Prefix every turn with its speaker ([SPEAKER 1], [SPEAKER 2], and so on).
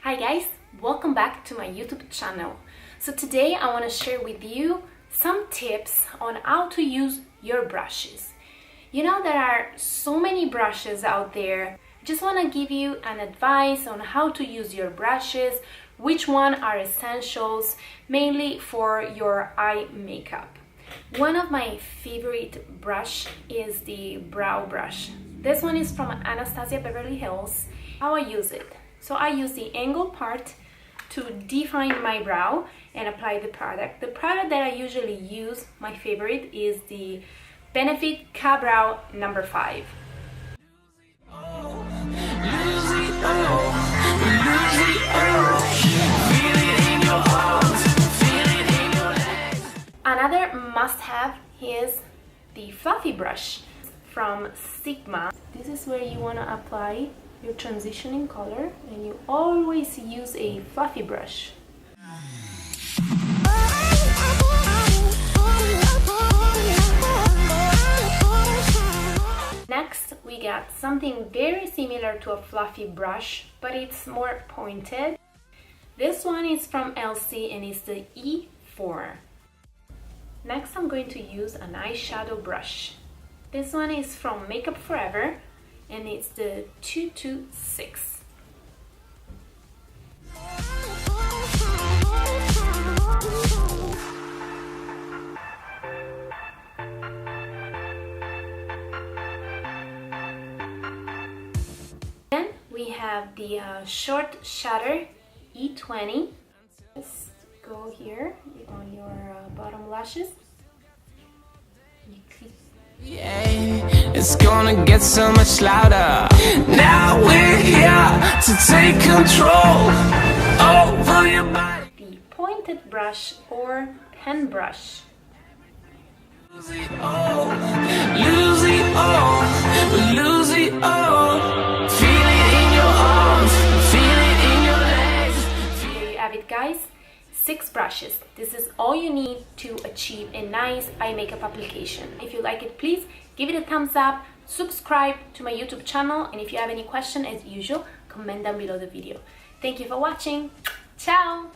[SPEAKER 1] Hi guys, welcome back to my YouTube channel. So today I want to share with you some tips on how to use your brushes. You know, there are so many brushes out there. I just want to give you an advice on how to use your brushes, which one are essentials, mainly for your eye makeup. One of my favorite brush is the brow brush. This one is from Anastasia Beverly Hills. How I use it. So I use the angle part to define my brow and apply the product. The product that I usually use, my favorite, is the Benefit K-Brow No. 5. Another must-have is the fluffy brush from Sigma. This is where you want to apply your transitioning color, and you always use a fluffy brush. Next, we got something very similar to a fluffy brush, but it's more pointed. This one is from Elciecosmetics and it's the E4. Next, I'm going to use an eyeshadow brush. This one is from Makeup Forever and it's the 226. Then we have the short shutter E20. Just go here on your bottom lashes.
[SPEAKER 2] Yeah, it's gonna get so much louder. Now we're here to take control over your body.
[SPEAKER 1] The pointed brush or pen brush.
[SPEAKER 2] Lose it all, lose it all, lose it all. Feel it in your arms, feel it in your legs.
[SPEAKER 1] There you have it, guys. 6 brushes. This is all you need to achieve a nice eye makeup application. If you like it, please give it a thumbs up, subscribe to my YouTube channel, and if you have any question, as usual, comment down below the video. Thank you for watching. Ciao!